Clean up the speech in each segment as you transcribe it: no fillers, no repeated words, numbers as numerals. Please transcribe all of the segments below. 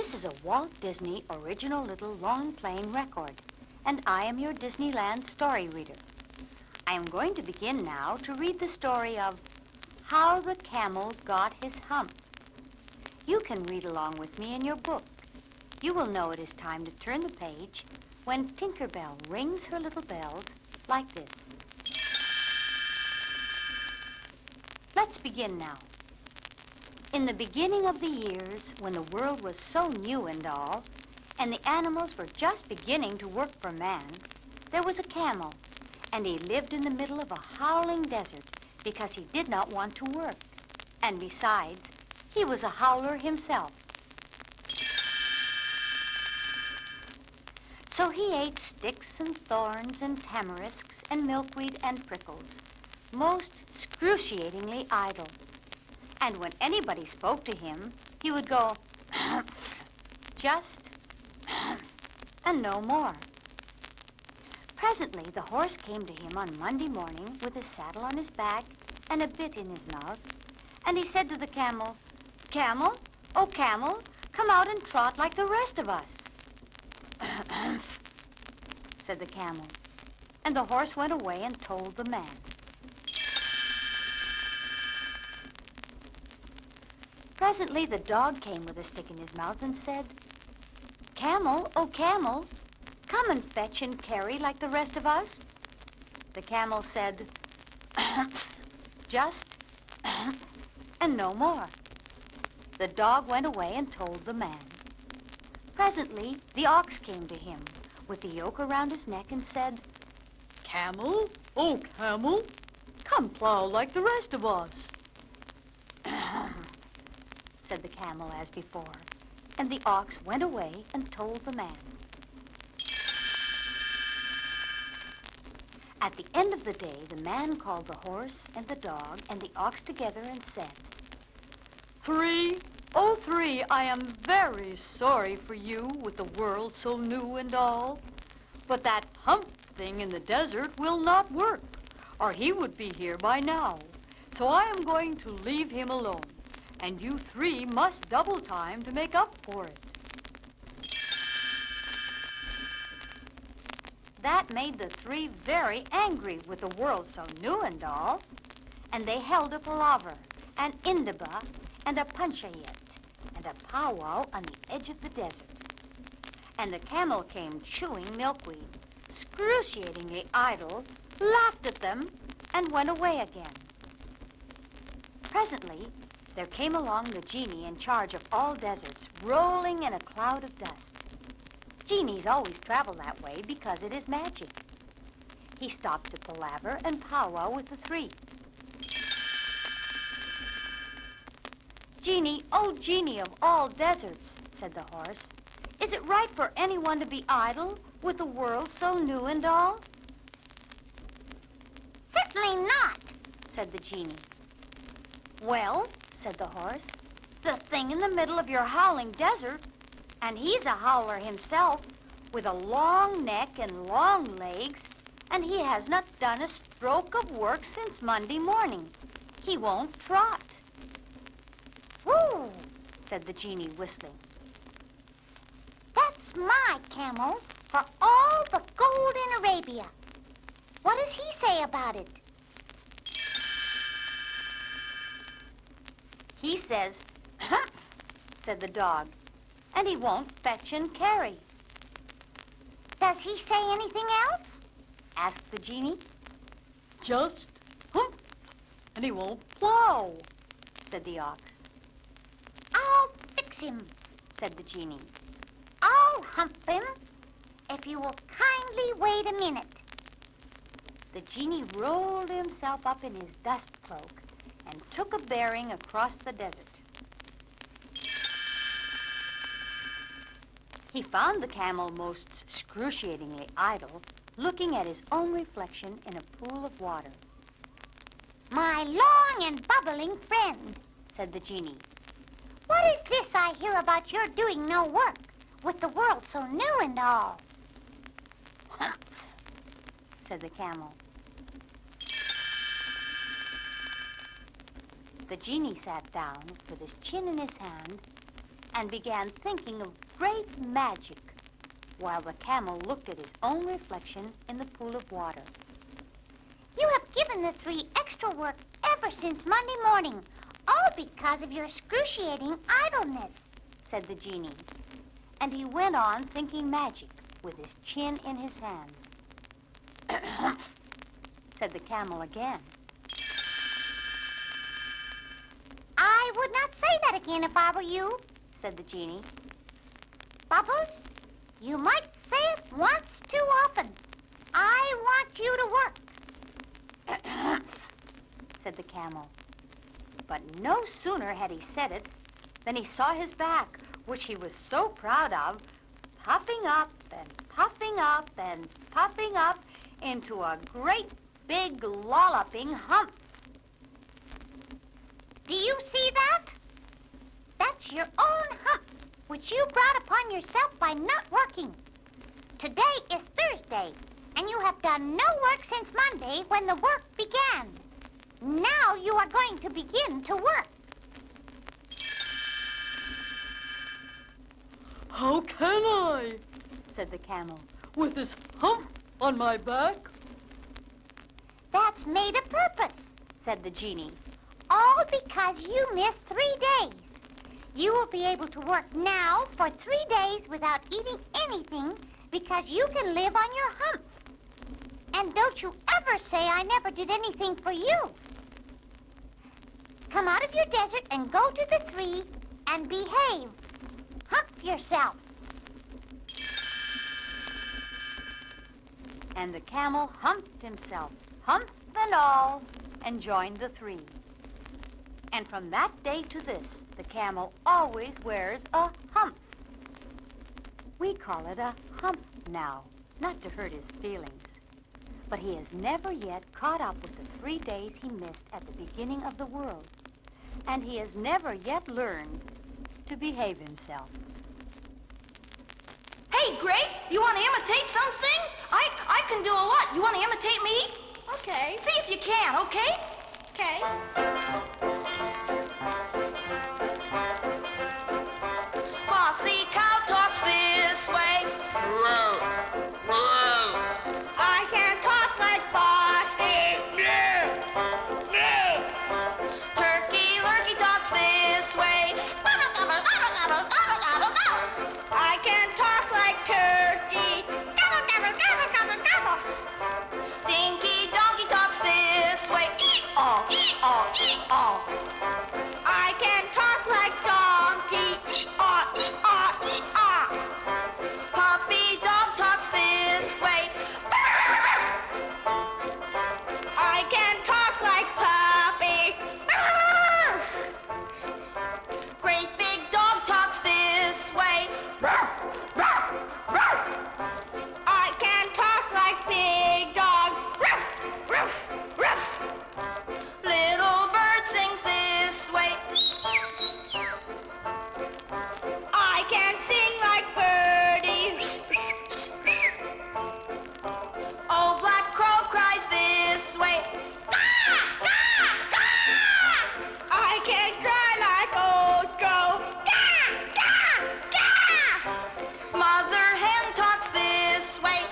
This is a Walt Disney original little long-playing record, and I am your Disneyland story reader. I am going to begin now to read the story of How the Camel Got His Hump. You can read along with me in your book. You will know it is time to turn the page when Tinker Bell rings her little bells like this. Let's begin now. In the beginning of the years, when the world was so new and all, and the animals were just beginning to work for man, there was a camel, and he lived in the middle of a howling desert because he did not want to work. And besides, he was a howler himself. So he ate sticks and thorns and tamarisks and milkweed and prickles, most excruciatingly idle. And when anybody spoke to him, he would go, just, and no more. Presently, the horse came to him on Monday morning with his saddle on his back and a bit in his mouth, and he said to the camel, "Camel, oh camel, come out and trot like the rest of us." said the camel, and the horse went away and told the man. Presently, the dog came with a stick in his mouth and said, "Camel, oh camel, come and fetch and carry like the rest of us." The camel said, just, and no more. The dog went away and told the man. Presently, the ox came to him with the yoke around his neck and said, "Camel, oh camel, come plow like the rest of us." said the camel as before, and the ox went away and told the man. At the end of the day, the man called the horse and the dog and the ox together and said, "Three, oh three, I am very sorry for you with the world so new and all, but that hump thing in the desert will not work, or he would be here by now. So I am going to leave him alone, and you three must double time to make up for it." That made the three very angry with the world so new and all, and they held a palaver, an indaba, and a punchayet, and a powwow on the edge of the desert. And the camel came chewing milkweed, excruciatingly idle, laughed at them, and went away again. Presently, there came along the genie in charge of all deserts, rolling in a cloud of dust. Genies always travel that way because it is magic. He stopped to palaver and powwow with the three. "Genie, oh genie of all deserts," said the horse, "is it right for anyone to be idle with the world so new and all?" "Certainly not," said the genie. "Well," said the horse, "the thing in the middle of your howling desert, and he's a howler himself, with a long neck and long legs, and he has not done a stroke of work since Monday morning. He won't trot." "Whoo," said the genie, whistling. "That's my camel for all the gold in Arabia. What does he say about it?" "He says, 'Hump,'" said the dog, "and he won't fetch and carry." "Does he say anything else?" asked the genie. "Just hump, and he won't plow," said the ox. "I'll fix him," said the genie. "I'll hump him, if you will kindly wait a minute." The genie rolled himself up in his dust cloak and took a bearing across the desert. He found the camel most excruciatingly idle, looking at his own reflection in a pool of water. "My long and bubbling friend," said the genie, "what is this I hear about your doing no work, with the world so new and all?" "Hump," said the camel. The genie sat down with his chin in his hand and began thinking of great magic, while the camel looked at his own reflection in the pool of water. You have given the three extra work ever since Monday morning, all because of your excruciating idleness, said the genie. And he went on thinking magic with his chin in his hand. Said the camel again. I would not say that again if I were you, said the genie. Bubbles, you might say it once too often. I want you to work, said the camel. But no sooner had he said it than he saw his back, which he was so proud of, puffing up and puffing up and puffing up into a great big lolloping hump. Do you see that? That's your own hump, which you brought upon yourself by not working. Today is Thursday, and you have done no work since Monday when the work began. Now you are going to begin to work. How can I? Said the camel. With this hump on my back? That's made a purpose, said the genie. all because you missed 3 days. You will be able to work now for 3 days without eating anything because you can live on your hump. And don't you ever say I never did anything for you. Come out of your desert and go to the tree and behave. Hump yourself. And the camel humped himself, hump and all, and joined the three. And from that day to this, the camel always wears a hump. We call it a hump now, not to hurt his feelings. But he has never yet caught up with the 3 days he missed at the beginning of the world. And he has never yet learned to behave himself. Hey, Greg, you want to imitate some things? I can do a lot. You want to imitate me? Okay. See if you can, okay? Okay. Bossy cow talks this way. I can talk like Bossy. Turkey lurkey talks this way. I can talk like Turkey. Dinky donkey talks this way. Eat-all, eat-all, eat-all. I can talk like donkey. Eat-all, eat-all, eat-all. Puppy dog talks this way. I can talk like puppy. Great big dog talks this way. I can talk like big dog. Little bird sings this way. I can sing like birdie. Oh, black crow cries this way. I can cry like old crow. Mother hen talks this way.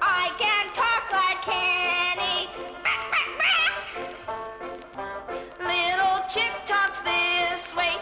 I can talk like Kenny. Little chick talks this way.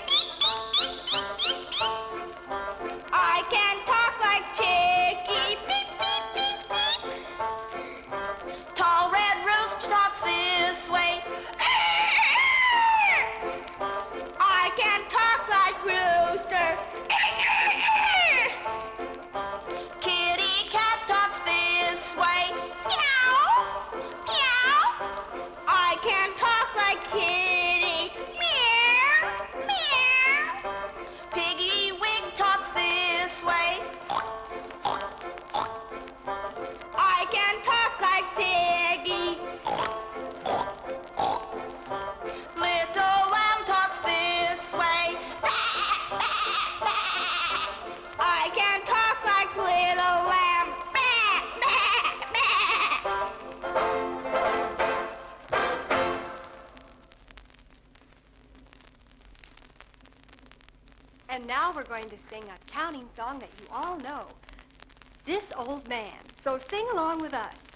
And now we're going to sing a counting song that you all know. This Old Man. So sing along with us.